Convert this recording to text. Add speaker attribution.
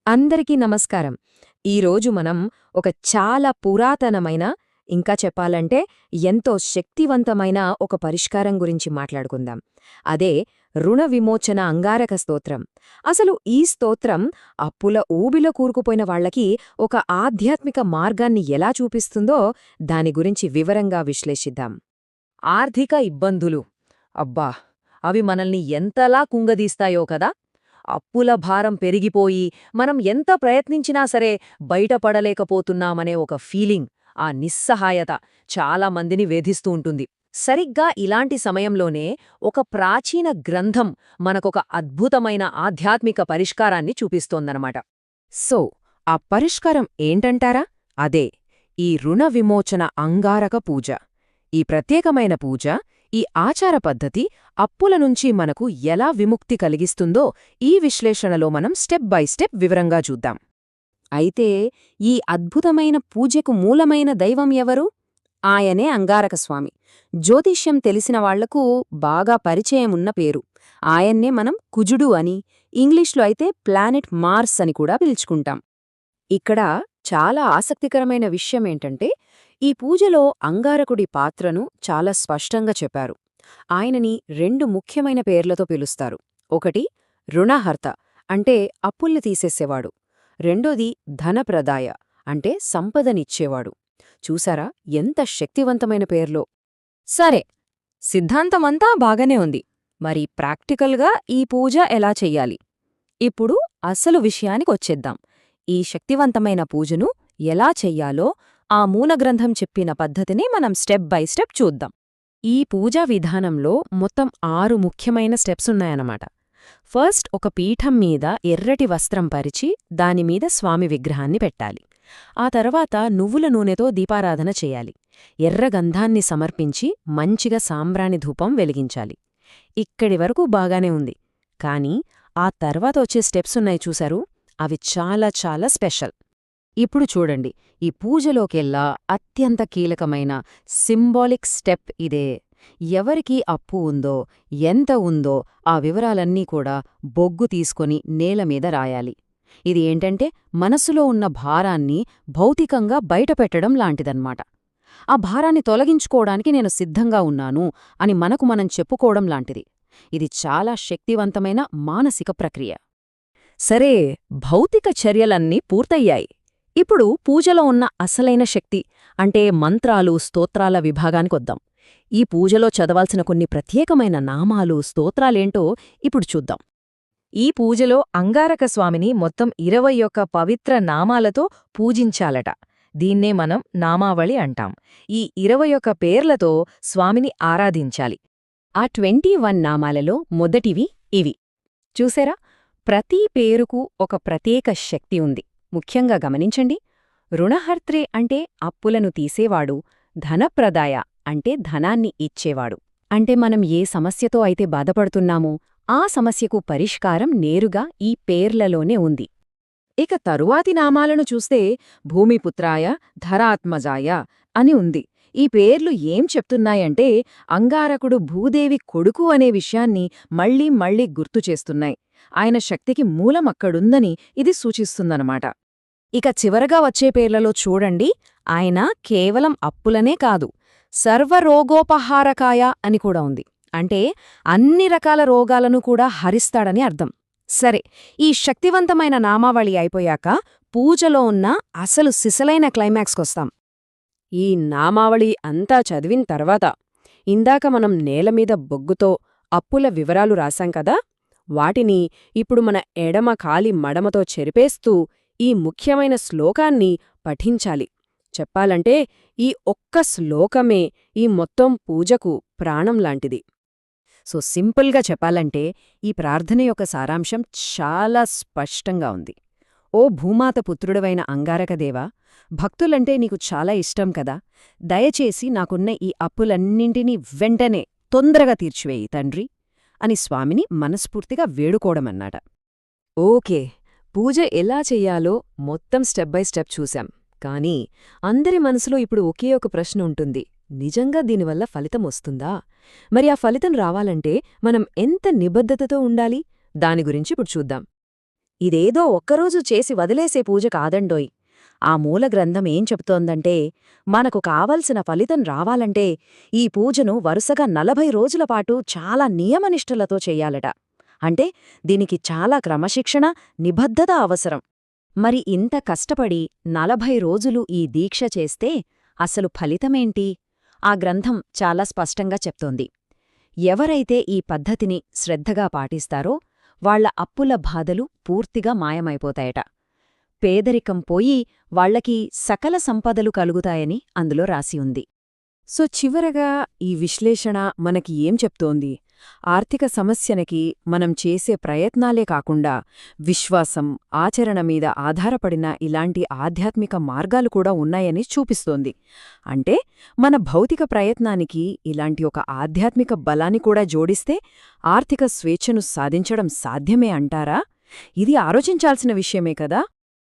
Speaker 1: అందరికీ నమస్కారం. ఈరోజు మనం ఒక చాలా పురాతనమైన, ఇంకా చెప్పాలంటే ఎంతో శక్తివంతమైన ఒక పరిష్కారం గురించి మాట్లాడుకుందాం. అదే రుణ విమోచన అంగారక స్తోత్రం. అసలు ఈ స్తోత్రం అప్పుల ఊబిలో కూరుకుపోయిన వాళ్లకి ఒక ఆధ్యాత్మిక మార్గాన్ని ఎలా చూపిస్తుందో దాని గురించి వివరంగా విశ్లేషిద్దాం.
Speaker 2: ఆర్థిక ఇబ్బందులు, అబ్బా, అవి మనల్ని ఎంతలా కుంగదీస్తాయో కదా. అప్పుల భారం పెరిగిపోయి మనం ఎంత ప్రయత్నించినా సరే బయటపడలేకపోతున్నామనే ఒక ఫీలింగ్, ఆ నిస్సహాయత చాలా మందిని వేధిస్తూ ఉంటుంది. సరిగ్గా ఇలాంటి సమయంలోనే ఒక ప్రాచీన గ్రంథం మనకొక అద్భుతమైన ఆధ్యాత్మిక పరిష్కారాన్ని చూపిస్తోందనమాట.
Speaker 1: సో, ఆ పరిష్కారం ఏంటంటారా? అదే ఈ రుణ విమోచన అంగారక పూజ. ఈ ప్రత్యేకమైన పూజ, ఈ ఆచార పద్ధతి అప్పుల నుంచి మనకు ఎలా విముక్తి కలిగిస్తుందో ఈ విశ్లేషణలో మనం స్టెప్ బై స్టెప్ వివరంగా చూద్దాం. అయితే ఈ అద్భుతమైన పూజకు మూలమైన దైవం ఎవరు? ఆయనే అంగారకస్వామి. జ్యోతిష్యం తెలిసిన వాళ్లకు బాగా పరిచయమున్న పేరు. ఆయన్నే మనం కుజుడు అని, ఇంగ్లీష్లో అయితే ప్లానెట్ మార్స్ అని కూడా పిలుచుకుంటాం. ఇక్కడ చాలా ఆసక్తికరమైన విషయమేంటంటే, ఈ పూజలో అంగారకుడి పాత్రను చాలా స్పష్టంగా చెప్పారు. ఆయనని రెండు ముఖ్యమైన పేర్లతో పిలుస్తారు. ఒకటి రుణహర్త, అంటే అప్పుల్ని తీసేసేవాడు. రెండోది ధనప్రదాయ, అంటే సంపదనిచ్చేవాడు. చూసారా ఎంత శక్తివంతమైన పేర్లో. సరే, సిద్ధాంతమంతా బాగానే ఉంది. మరి ప్రాక్టికల్గా ఈ పూజ ఎలా చెయ్యాలి? ఇప్పుడు అసలు విషయానికొచ్చేద్దాం. ఈ శక్తివంతమైన పూజను ఎలా చెయ్యాలో ఆ మూలగ్రంథం చెప్పిన పద్ధతిని మనం స్టెప్ బై స్టెప్ చూద్దాం. ఈ పూజా విధానంలో మొత్తం 6 ముఖ్యమైన స్టెప్సున్నాయన్నమాట. ఫస్ట్, ఒక పీఠం మీద ఎర్రటి వస్త్రం పరిచి దానిమీద స్వామి విగ్రహాన్ని పెట్టాలి. ఆ తర్వాత నువ్వుల నూనెతో దీపారాధన చేయాలి. ఎర్ర గంధాన్ని సమర్పించి మంచిగా సాంబ్రాణి ధూపం వెలిగించాలి. ఇక్కడి వరకు బాగానే ఉంది. కానీ ఆ తర్వాత వచ్చే స్టెప్సున్నాయి చూశారు, అవి చాలా చాలా స్పెషల్. ఇప్పుడు చూడండి, ఈ పూజలోకెల్లా అత్యంత కీలకమైన సింబాలిక్ స్టెప్ ఇదే. ఎవరికి అప్పు ఉందో, ఎంత ఉందో ఆ వివరాలన్నీ కూడా బొగ్గు తీసుకొని నేలమీద రాయాలి. ఇది ఏంటంటే మనసులో ఉన్న భారాన్ని భౌతికంగా బయటపెట్టడం లాంటిదన్నమాట. ఆ భారాన్ని తొలగించుకోవడానికి నేను సిద్ధంగా ఉన్నాను అని మనకు మనం చెప్పుకోవడం లాంటిది. ఇది చాలా శక్తివంతమైన మానసిక ప్రక్రియ. సరే, భౌతిక చర్యలన్నీ పూర్తయ్యాయి. ఇప్పుడు పూజలో ఉన్న అసలైన శక్తి, అంటే మంత్రాలు, స్తోత్రాల విభాగానికొద్దాం. ఈ పూజలో చదవాల్సిన కొన్ని ప్రత్యేకమైన నామాలు, స్తోత్రాలేంటో ఇప్పుడు చూద్దాం. ఈ పూజలో అంగారకస్వామిని మొత్తం 21 పవిత్ర నామాలతో పూజించాలట. దీన్నే మనం నామావళి అంటాం. ఈ 21 పేర్లతో స్వామిని ఆరాధించాలి. ఆ 21 నామాలలో మొదటివి ఇవి. చూసారా, ప్రతి పేరుకు ఒక ప్రత్యేక శక్తి ఉంది. ముఖ్యంగా గమనించండి, రుణహర్త్రే అంటే అప్పులను తీసేవాడు, ధనప్రదాయ అంటే ధనాన్ని ఇచ్చేవాడు. అంటే మనం ఏ సమస్యతో అయితే బాధపడుతున్నామో ఆ సమస్యకు పరిష్కారం నేరుగా ఈ పేర్లలోనే ఉంది. ఇక తరువాతి నామాలను చూస్తే భూమిపుత్రాయ, ధరాత్మజాయ అని ఉంది. ఈ పేర్లు ఏం చెప్తున్నాయంటే అంగారకుడు భూదేవి కొడుకు అనే విషయాన్ని మళ్లీ మళ్లీ గుర్తుచేస్తున్నాయి. ఆయన శక్తికి మూలమక్కడుందని ఇది సూచిస్తుందన్నమాట. ఇక చివరగా వచ్చే పేర్లలో చూడండి, ఆయన కేవలం అప్పులనే కాదు, సర్వరోగోపహారకాయ అని కూడా ఉంది. అంటే అన్ని రకాల రోగాలను కూడా హరిస్తాడని అర్థం. సరే, ఈ శక్తివంతమైన నామావళి అయిపోయాక పూజలో ఉన్న అసలు సిసలైన క్లైమాక్స్కొస్తాం. ఈ నామావళి అంతా చదివిన తర్వాత ఇందాక మనం నేలమీద బొగ్గుతో అప్పుల వివరాలు రాశాం కదా, వాటిని ఇప్పుడు మన ఎడమ కాలి మడమతో చెరిపేస్తూ ఈ ముఖ్యమైన శ్లోకాన్ని పఠించాలి. చెప్పాలంటే ఈ ఒక్క శ్లోకమే ఈ మొత్తం పూజకు ప్రాణం లాంటిది. సో సింపుల్గా చెప్పాలంటే ఈ ప్రార్థన యొక్క సారాంశం చాలా స్పష్టంగా ఉంది. ఓ భూమాత పుత్రుడవైన అంగారకదేవా, భక్తులంటే నీకు చాలా ఇష్టం కదా, దయచేసి నాకున్న ఈ అప్పులన్నింటినీ వెంటనే తొందరగా తీర్చివేయి తండ్రి అని స్వామిని మనస్ఫూర్తిగా వేడుకోవడమన్నాట. ఓకే, పూజ ఎలా చెయ్యాలో మొత్తం స్టెప్ బై స్టెప్ చూశాం. కానీ అందరి మనసులో ఇప్పుడు ఒకే ఒక ప్రశ్న ఉంటుంది, నిజంగా దీనివల్ల ఫలితం వస్తుందా? మరి ఆ ఫలితం రావాలంటే మనం ఎంత నిబద్ధతతో ఉండాలి? దాని గురించి ఇప్పుడు చూద్దాం.
Speaker 2: ఇదేదో ఒక్కరోజు చేసి వదిలేసే పూజ కాదండోయ్. ఆ మూల గ్రంథం ఏం చెప్తోందంటే, మనకు కావలసిన ఫలితం రావాలంటే ఈ పూజను వరుసగా 40 రోజులపాటు చాలా నియమనిష్టలతో చెయ్యాలట. అంటే దీనికి చాలా క్రమశిక్షణ, నిబద్ధత అవసరం. మరి ఇంత కష్టపడి 40 రోజులు ఈ దీక్ష చేస్తే అసలు ఫలితమేంటి? ఆ గ్రంథం చాలా స్పష్టంగా చెప్తోంది. ఎవరైతే ఈ పద్ధతిని శ్రద్ధగా పాటిస్తారో వాళ్ల అప్పుల బాధలు పూర్తిగా మాయమైపోతాయట. పేదరికం పోయి వాళ్లకి సకల సంపదలు కలుగుతాయని అందులో రాసి ఉంది.
Speaker 1: సో చివరగా ఈ విశ్లేషణ మనకి ఏం చెప్తోంది? ఆర్థిక సమస్యనకి మనం చేసే ప్రయత్నాలే కాకుండా విశ్వాసం, ఆచరణ మీద ఆధారపడిన ఇలాంటి ఆధ్యాత్మిక మార్గాలు కూడా ఉన్నాయని చూపిస్తోంది. అంటే మన భౌతిక ప్రయత్నానికి ఇలాంటి ఒక ఆధ్యాత్మిక బలాన్ని కూడా జోడిస్తే ఆర్థిక స్వేచ్ఛను సాధించడం సాధ్యమే అంటారా? ఇది ఆలోచించాల్సిన విషయమే కదా.